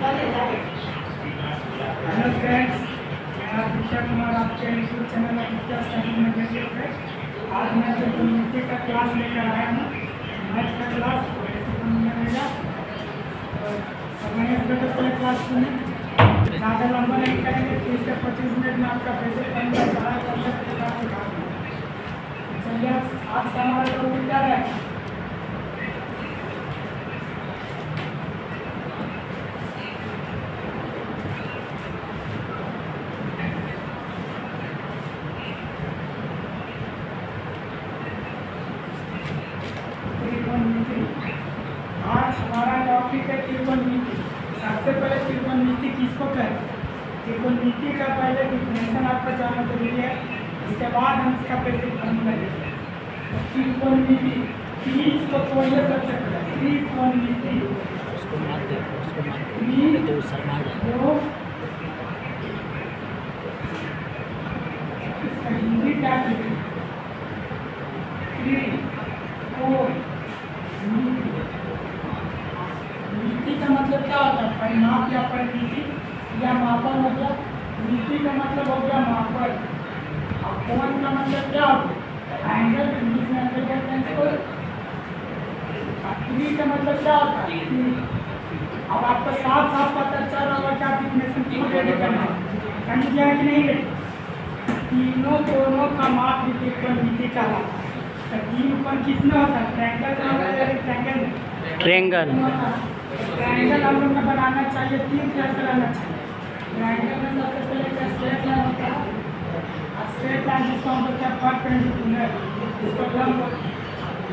Hello friends, मैं आदित्य कुमार आपके YouTube channel Aditya study में देखिए। आज मैं त्रिकोणमिति का क्लास लेकर आया हूँ। मैथ का क्लास मिलेगा और समय तो पहले क्लास सुने, ज़्यादा लंबा नहीं करेंगे। 30 से 25 मिनट में आपका बेसिक पढ़ने सारा कॉन्सेप्ट के साथ सिखा दूँगा। चलिए आज का हमारा टॉपिक क्या है? आज हमारा टॉपिक है त्रिकोणमिति। सबसे पहले त्रिकोणमिति किसको कहते हैं? त्रिकोणमिति का पहले डिफिनेशन आपको जानना जरूरी है, इसके बाद हम इसका बेसिक फॉर्मूला देखेंगे। त्रिकोणमिति इसको खोलिए सबसे पहले। त्रिकोणमिति उसको मत देखो, तो शर्मा जाए। इसका हिंदी क्या लिखेंगे? मिति का मतलब क्या होता है? परिमाप या परिमिति या मापन हो गया। मिति का मतलब हो गया मापन। और कोण का मतलब क्या होता है? एंगल, इंग्लिश में एंगल कहते हैं इसको। त्रि का मतलब क्या होता है? अब आपको साफ साफ पता चल रहा होगा क्या डिफिनेशन क्यों रेडी करना है, करनी है कि नहीं रेडी? तीनों कोणों का माप त्रिकोणमिति कहलाता है। तो तीन कोण किसमें होता है? ट्रायंगल का होता है या रेक्टेंगल में? ट्रायंगल। ट्रायंगल हम लोग को बनाना चाहिए, तीन कैसे रहना चाहिए। ट्रायंगल में सबसे पहले क्या स्ट्रेट लाइन होता है? स्ट्रेट लाइन जिसको हम बोलते हैं परपेंडिकुलर, इसको लंब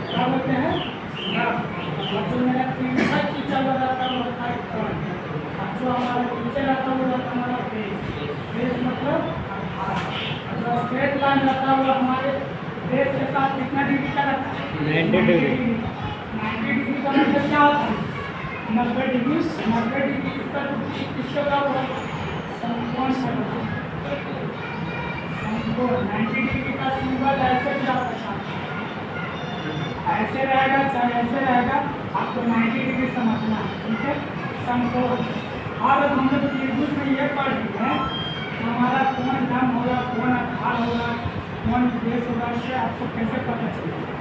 क्या बोलते हैं? और जो मेरा तीसरा टीचर रहता है वो होता है कोण। और जो हमारा टीचर रहता है वो रहता है हमारा बेस। बेस मतलब जो स्ट्रेट लाइन रहता है वो हमारे बेस के साथ कितना डिग्री का रहता है? 90 डिग्री। 90 डिग्री का मतलब क्या होता है? 90 डिग्री। 90 डिग्री इसका किसका क्या होगा? समकोण से होगा। समकोण 90 डिग्री का सिंबल ऐसे भी आप ऐसे रहेगा चाहे ऐसे रहेगा, आपको 90 डिग्री समझना है, ठीक है? समकोण। और हम लोग त्रिभुज में ये पढ़ेंगे तो हमारा कोण लंब होगा, कोण आधार होगा, कोण बेस होगा। इससे आपको कैसे पता चलेगा?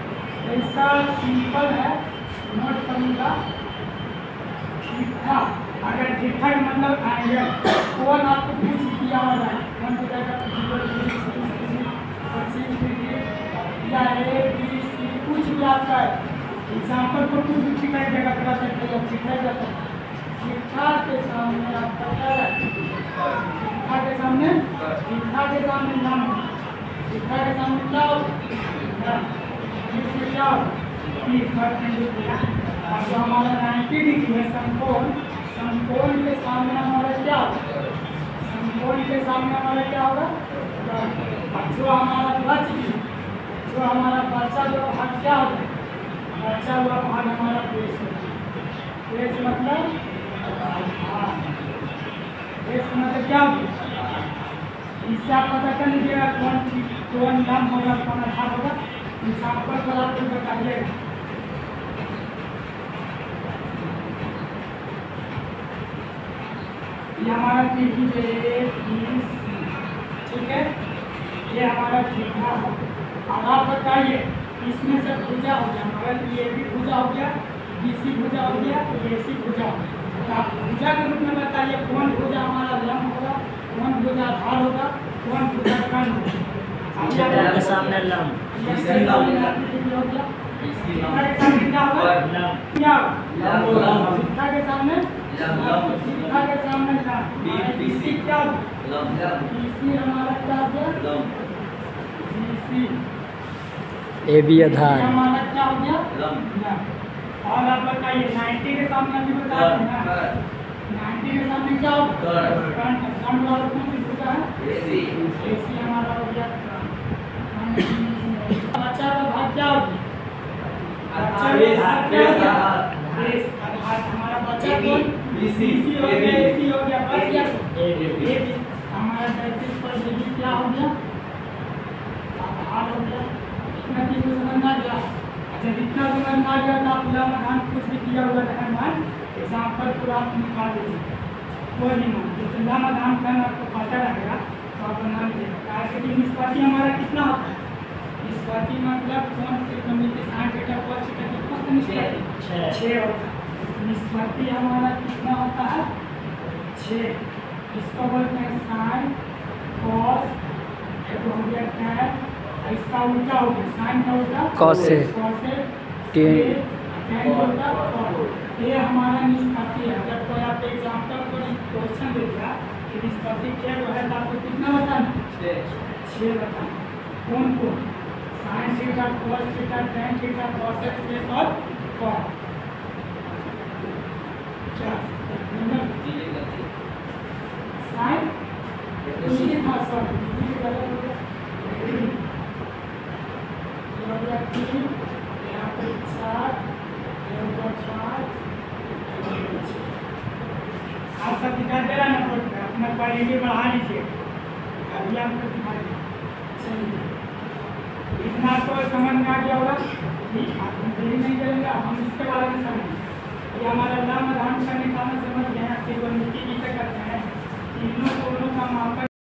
तो इसका सिंपल है, नोट करूँगा। ठीठा, अगर ठीठा का मतलब एंगल, कोण आपको कुछ दिया हुआ है, कोण हो जाएगा 25 डिग्री या ABC कुछ भी आपका है। एग्जाम्पल को कुछ भी ठीठा की जगह करा सकते हो, ठीठा कर सकते। ठीठा के सामने आपका क्या है? ठीठा के सामने लंब। ठीठा के सामने क्या होगा? इसमें क्या होगा? और जो हमारा 90 डिग्री है समकोण, समकोण के सामने हमारा क्या होगा? समकोण के सामने हमारा क्या होगा? जो हमारा बच गया, जो हमारा बचा हुआ भाग क्या होगा? बचा हुआ भाग हमारा बेस होगा। बेस मतलब क्या होगा? इससे आप पता कर लीजिएगा कौन लंब होगा, कौन आधार होगा। एग्जाम्पल पर आपको बताइएगा। ये हमारा त्रिभुज है, ठीक है? ये हमारा ठीठा है। अब आप बताइए इसमें से भुजा हो गया, हमारा ये भी भुजा हो गया, BC भुजा हो गया, AC भुजा हो गया। तो आप भुजा के रूप में बताइए कौन भुजा हमारा लंब होगा, कौन भुजा आधार होगा, कौन भुजा कर्ण होगा। ठीठा के सामने लंब। ठीठा के सामने क्या होगा? क्या होगा? ठीठा के सामने BC क्या होगा? BC हमारा क्या हो गया? BC AB आधार हमारा क्या हो गया? और आप बताइए 90 के सामने अभी बता रहे हैं ना, 90 के सामने क्या होगा? कर्ण वाला कौन सी भुजा है? AC हमारा हो गया। बचा हुआ भाग क्या होगा? हमारा बचा कौन? BC हो गया, AC हो गया, बच गया हमारा 33 पर डिग्री क्या हो गया? आधार हो गया। इतना चीज समझ आ गया। अच्छा, जितना समझ आ गया तो आप लगान कुछ भी किया हुआ है मान एग्जाम्पल पूरा आप निकाल दीजिए। वही मान जैसे समाधान करना आपको पता रहेगा तो आप बना लीजिएगा। ऐसे कि निष्पत्ति हमारा कितना होता है, निष्पत्ति मतलब कौन त्रिकोणमिति साइन थीटा cos थीटा कितना होता है निष्पत्ति 6 होता है। निष्पत्ति हमारा कितना होता है 6। इसको बोलते हैं साइन कॉस, एक हो गया टैन, इसका उल्टा हो गया साइन का उल्टा कॉसेक, टेन का उल्टा कॉस। ये हमारा निष्पत्ति है। अगर कोई आप एग्जाम्पल को क्वेश्चन दे दिया कि निष्पत्ति क्या है तो आपको कितना बताना 6 बताना। कौन को sine theta cos theta tan theta cosec sec और cot क्या साइन इसी था सर इसी के गलत हो गया 3 यहाँ पे 4 यहाँ पे 5 आप सब दिखा दे रहा ना बोर्ड पे अपना क्वालिटी बढ़ा लीजिए अभी आपको दिखा दें। चलिए इतना आपको समझ में आ गया होगा। ठीक आप देरी नहीं करेंगे, हम इसके बारे में समझेंगे। ये हमारा समाधान करने का समझ गए हैं त्रिकोणमिति किसे करते हैं, तीनों कोणों का मापन